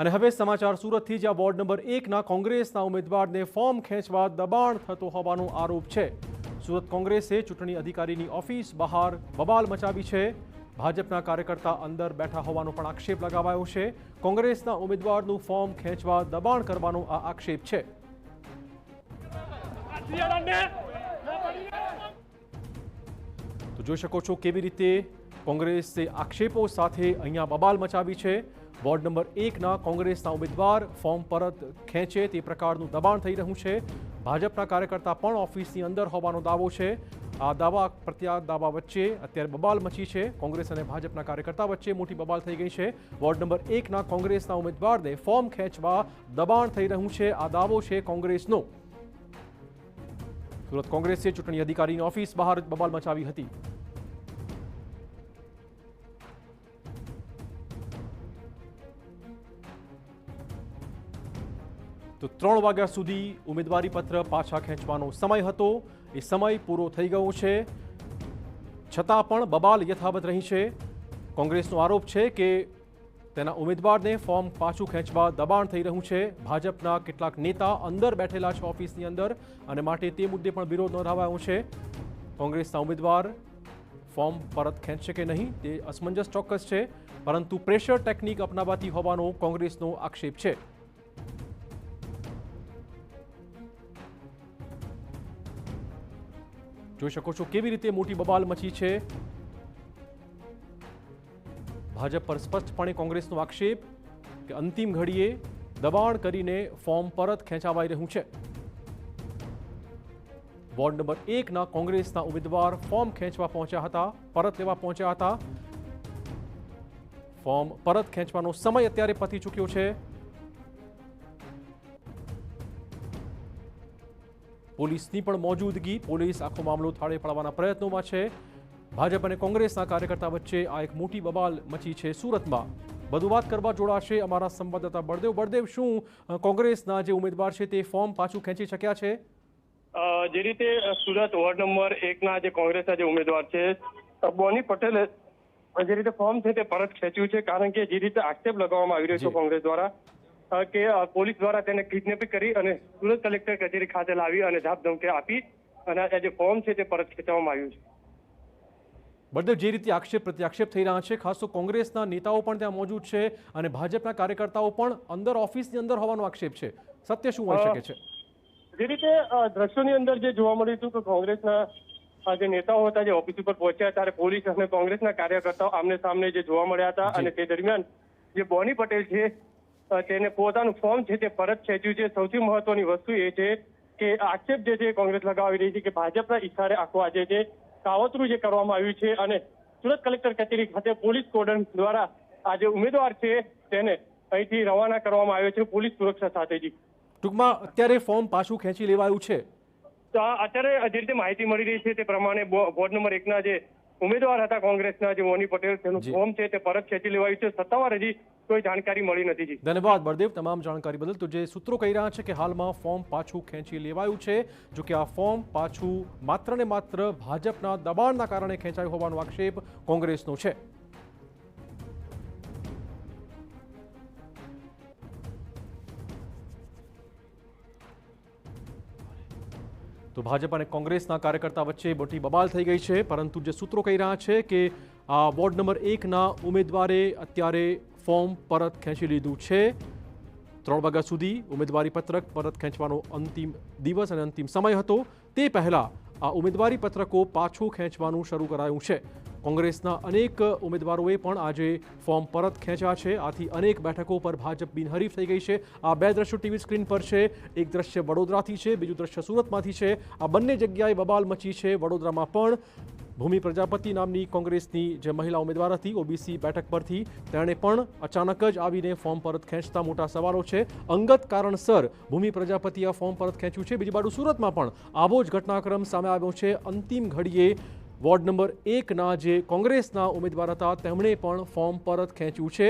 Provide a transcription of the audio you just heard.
અને હવે સમાચાર સુરતથી, જ્યાં વોર્ડ નંબર 1ના કોંગ્રેસના ઉમેદવારને ફોર્મ ખેંચવા દબાણ થતો હોવાનો આરોપ છે। સુરત કોંગ્રેસે ચૂંટણી અધિકારીની ઓફિસ બહાર બબાલ મચાવી છે। ભાજપના કાર્યકર્તા અંદર બેઠા હોવાનો પણ આક્ષેપ લગાવાયો છે। કોંગ્રેસના ઉમેદવારનું ફોર્મ ખેંચવા દબાણ કરવાનો આ આક્ષેપ છે। તો જોઈ શકો છો કેવી રીતે કોંગ્રેસે આક્ષેપો સાથે અહીંયા બબાલ મચાવી છે। વોર્ડ નંબર 1ના કોંગ્રેસના ઉમેદવાર ફોર્મ પરત ખેંચે તે પ્રકારનું દબાણ થઈ રહ્યું છે। ભાજપના કાર્યકર્તા પણ ઓફિસની અંદર હોવાનો દાવો છે। આ દાવા પ્રત્યાદાવા વચ્ચે અત્યારે બબાલ મચી છે। કોંગ્રેસ અને ભાજપના કાર્યકર્તા વચ્ચે મોટી બબાલ થઈ ગઈ છે। વોર્ડ નંબર 1ના કોંગ્રેસના ઉમેદવારને ફોર્મ ખેંચવા દબાણ થઈ રહ્યું છે, આ દાવો છે કોંગ્રેસનો। સુરત કોંગ્રેસે ચૂંટણી અધિકારીની ઓફિસ બહાર બબાલ મચાવી હતી। તો 3 વાગ્યા સુધી ઉમેદવારી પત્ર પાછા ખેંચવાનો સમય હતો, એ સમય પૂરો થઈ ગયો છે, છતાં પણ બબાલ યથાવત રહી છે। કોંગ્રેસનો આરોપ છે કે તેના ઉમેદવારને ફોર્મ પાછું ખેંચવા દબાણ થઈ રહ્યું છે। ભાજપના કેટલાક નેતા અંદર બેઠેલા છે ઓફિસની અંદર, અને માટે તે મુદ્દે પણ વિરોધ નોંધાવાયો છે। કોંગ્રેસના ઉમેદવાર ફોર્મ પરત ખેંચશે કે નહીં તે અસમંજસ ચોક્કસ છે, પરંતુ પ્રેશર ટેકનિક અપનાવાતી હોવાનો કોંગ્રેસનો આક્ષેપ છે। જોઈ શકો છો કેવી રીતે મોટી બબાલ મચી છે। ભાજપ પર સ્પષ્ટપણે કોંગ્રેસનો આક્ષેપ કે અંતિમ ઘડીએ દબાણ કરીને ફોર્મ પરત ખેંચાવાઈ રહ્યું છે। વોર્ડ નંબર 1ના કોંગ્રેસના ઉમેદવાર ફોર્મ ખેંચવા પહોંચ્યા હતા, પરત લેવા પહોંચ્યા હતા। ફોર્મ પરત ખેંચવાનો સમય અત્યારે પતી ચૂક્યો છે। પોલીસની પણ મોજૂદગી, પોલીસ આખો મામલો થાળે પાડવાના પ્રયત્નોમાં છે। ભાજપ અને કોંગ્રેસના કાર્યકર્તા વચ્ચે આ એક મોટી બબાલ મચી છે સુરતમાં। વધુ વાત કરવા જોડાશે અમારા સંવાદદાતા બળદેવ। બળદેવ, શું કોંગ્રેસના જે ઉમેદવાર છે તે ફોર્મ પાછું ખેંચી શક્યા છે? જે રીતે સુરત વોર્ડ નંબર 1ના જે કોંગ્રેસના જે ઉમેદવાર છે બોની પટેલે જે રીતે ફોર્મ છે તે પરત ખેંચ્યું છે, કારણ કે જે રીતે આક્ષેપ લગાવવામાં આવી રહ્યો છે કોંગ્રેસ દ્વારા કે પોલીસ દ્વારા તેને કિડનેપિંગ કરી અને સુરત કલેક્ટર કચેરી ખાતે લાવી અને ધાકધમકી આપી અને આ જે ફોર્મ છે તે પરત ખેંચવામાં આવ્યું છે। બળદેવ, જે રીતે આક્ષેપ પ્રત્યાક્ષેપ થઈ રહ્યા છે, ખાસ તો કોંગ્રેસના નેતાઓ પણ ત્યાં મોજૂદ છે અને ભાજપના કાર્યકર્તાઓ પણ અંદર ઓફિસની અંદર હોવાનો આક્ષેપ છે, સત્ય શું હોઈ શકે છે? જે રીતે દ્રશ્યોની અંદર જે જોવા મળ્યું હતું કે કોંગ્રેસના જે નેતાઓ હતા જે ઓફિસ ઉપર પહોંચ્યા ત્યારે પોલીસ અને કોંગ્રેસના કાર્યકર્તાઓ આમને સામને જે જોવા મળ્યા હતા, અને તે દરમિયાન જે બોની પટેલ છે તેને પોતાનું ફોર્મ છે તે પરત ખેંચ્યું છે। સૌથી મહત્વની વસ્તુ એ છે કે આક્ષેપ જે છે કોંગ્રેસ લગાવી રહી છે કે ભાજપના ઇશારે આખું આજે જે કાવતરું જે કરવામાં આવ્યું છે, અને સુરત કલેક્ટર કચેરી ખાતે પોલીસ કોર્ડન દ્વારા આ જે ઉમેદવાર છે તેને અહીંથી રવાના કરવામાં આવ્યો છે પોલીસ સુરક્ષા સાથે। ટૂંકમાં અત્યારે ફોર્મ પાછું ખેંચી લેવાયું છે? તો અત્યારે જે રીતે માહિતી મળી રહી છે તે પ્રમાણે વોર્ડ નંબર 1ના જે ઉમેદવાર હતા કોંગ્રેસના જે બોની પટેલ, તેનું ફોર્મ છે તે પરત ખેંચી લેવાયું છે। સત્તાવાર હજી કોઈ જાણકારી મળી નથી। ધન્યવાદ બળદેવ તમામ જાણકારી બદલ। તો જે સૂત્રો કહી રહ્યા છે કે હાલમાં ફોર્મ પાછું ખેંચી લેવાયું છે, જો કે આ ફોર્મ પાછું માત્ર ને માત્ર ભાજપના દબાણના કારણે ખેંચાયું હોવાનો આક્ષેપ કોંગ્રેસનો છે। તો ભાજપ અને કોંગ્રેસના કાર્યકર્તા વચ્ચે મોટી બબાલ થઈ ગઈ છે, પરંતુ જે સૂત્રો કહી રહ્યા છે કે આ વોર્ડ નંબર 1ના ઉમેદવારે અત્યારે ફોર્મ પરત ખેંચી લીધું છે। 3 વાગ્યા સુધી ઉમેદવારી પત્રક પરત ખેંચવાનો અંતિમ દિવસ અને અંતિમ સમય હતો, તે પહેલા આ ઉમેદવારી પત્રકો પાછું ખેંચવાનું શરૂ કરાયું છે। કોંગ્રેસના અનેક ઉમેદવારોએ પણ આજે ફોર્મ પરત ખેંચ્યા છે, આથી અનેક બેઠકો પર ભાજપ બિનહરીફ થઈ ગઈ છે। આ બે દ્રશ્યો ટીવી સ્ક્રીન પર છે, એક દ્રશ્ય વડોદરાથી છે, બીજું દ્રશ્ય સુરતમાંથી છે। આ બંને જગ્યાએ બબાલ મચી છે। વડોદરામાં પણ ભૂમિ પ્રજાપતિ નામની કોંગ્રેસની જે મહિલા ઉમેદવાર હતી ઓબીસી બેઠક પરથી, તેણે પણ અચાનક જ આવીને ફોર્મ પરત ખેંચતા મોટા સવાલો છે। અંગત કારણસર ભૂમિ પ્રજાપતિએ ફોર્મ પરત ખેંચ્યું છે। બીજી બાજુ સુરતમાં પણ આવો જ ઘટનાક્રમ સામે આવ્યો છે। અંતિમ ઘડીએ વોર્ડ નંબર 1ના જે કોંગ્રેસના ઉમેદવાર હતા તેમણે પણ ફોર્મ પરત ખેંચ્યું છે।